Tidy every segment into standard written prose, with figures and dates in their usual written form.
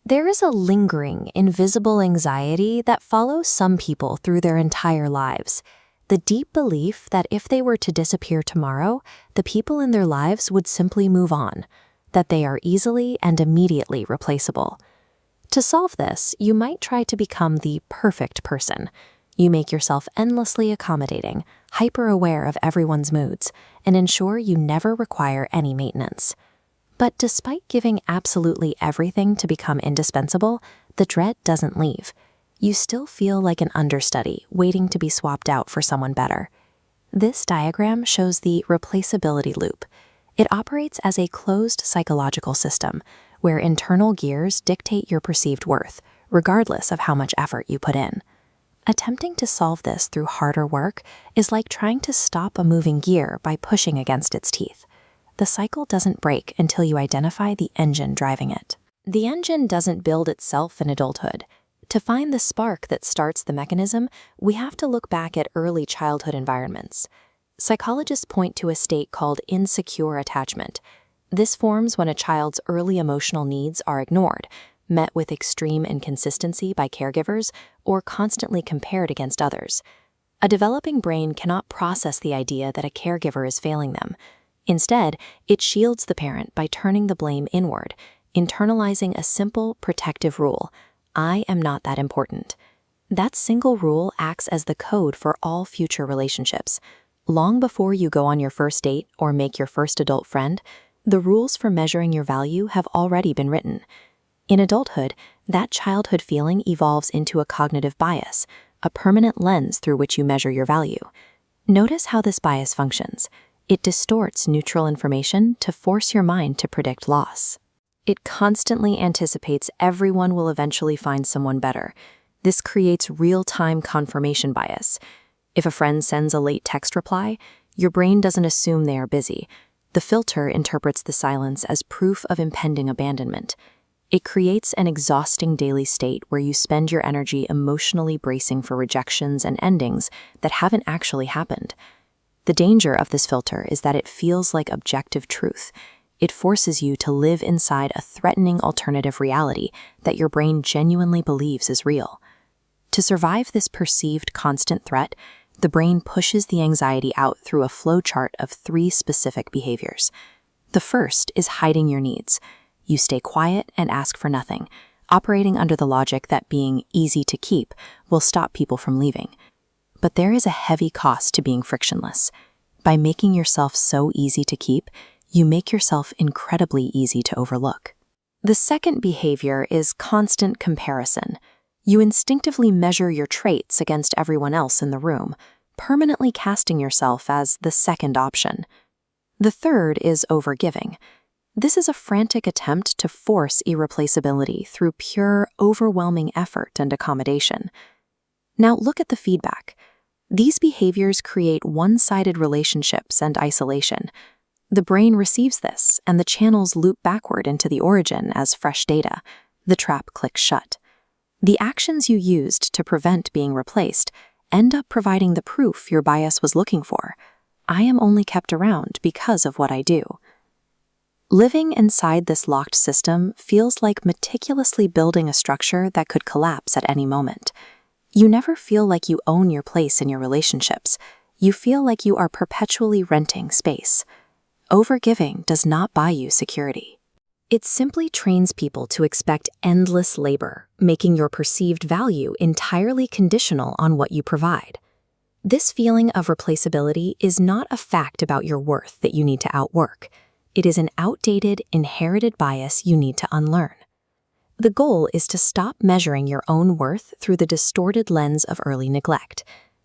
There is a lingering, invisible anxiety that follows some people through their entire lives. The deep belief that if they were to disappear tomorrow, the people in their lives would simply move on, that they are easily and immediately replaceable. To solve this, you might try to become the perfect person. You make yourself endlessly accommodating, hyper-aware of everyone's moods, and ensure you never require any maintenance. But despite giving absolutely everything to become indispensable, the dread doesn't leave. You still feel like an understudy waiting to be swapped out for someone better. This diagram shows the replaceability loop. It operates as a closed psychological system where internal gears dictate your perceived worth, regardless of how much effort you put in. Attempting to solve this through harder work is like trying to stop a moving gear by pushing against its teeth. The cycle doesn't break until you identify the engine driving it. The engine doesn't build itself in adulthood. To find the spark that starts the mechanism, we have to look back at early childhood environments. Psychologists point to a state called insecure attachment. This forms when a child's early emotional needs are ignored, met with extreme inconsistency by caregivers, or constantly compared against others. A developing brain cannot process the idea that a caregiver is failing them. Instead, it shields the parent by turning the blame inward, internalizing a simple, protective rule: I am not that important. That single rule acts as the code for all future relationships. Long before you go on your first date or make your first adult friend, the rules for measuring your value have already been written. In adulthood, that childhood feeling evolves into a cognitive bias, a permanent lens through which you measure your value. Notice how this bias functions. It distorts neutral information to force your mind to predict loss. It constantly anticipates everyone will eventually find someone better. This creates real-time confirmation bias. If a friend sends a late text reply, your brain doesn't assume they are busy. The filter interprets the silence as proof of impending abandonment. It creates an exhausting daily state where you spend your energy emotionally bracing for rejections and endings that haven't actually happened. The danger of this filter is that it feels like objective truth. It forces you to live inside a threatening alternative reality that your brain genuinely believes is real. To survive this perceived constant threat, the brain pushes the anxiety out through a flowchart of 3 specific behaviors. The first is hiding your needs. You stay quiet and ask for nothing, operating under the logic that being easy to keep will stop people from leaving. But there is a heavy cost to being frictionless. By making yourself so easy to keep, you make yourself incredibly easy to overlook. The second behavior is constant comparison. You instinctively measure your traits against everyone else in the room, permanently casting yourself as the second option. The third is overgiving. This is a frantic attempt to force irreplaceability through pure, overwhelming effort and accommodation. Now look at the feedback. These behaviors create one-sided relationships and isolation. The brain receives this, and the channels loop backward into the origin as fresh data. The trap clicks shut. The actions you used to prevent being replaced end up providing the proof your bias was looking for. I am only kept around because of what I do. Living inside this locked system feels like meticulously building a structure that could collapse at any moment. You never feel like you own your place in your relationships. You feel like you are perpetually renting space. Overgiving does not buy you security. It simply trains people to expect endless labor, making your perceived value entirely conditional on what you provide. This feeling of replaceability is not a fact about your worth that you need to outwork. It is an outdated, inherited bias you need to unlearn. The goal is to stop measuring your own worth through the distorted lens of early neglect.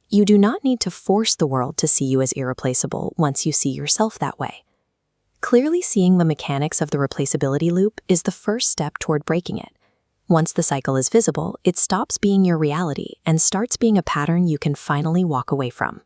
You do not need to force the world to see you as irreplaceable once you see yourself that way. Clearly seeing the mechanics of the replaceability loop is the first step toward breaking it. Once the cycle is visible, it stops being your reality and starts being a pattern you can finally walk away from.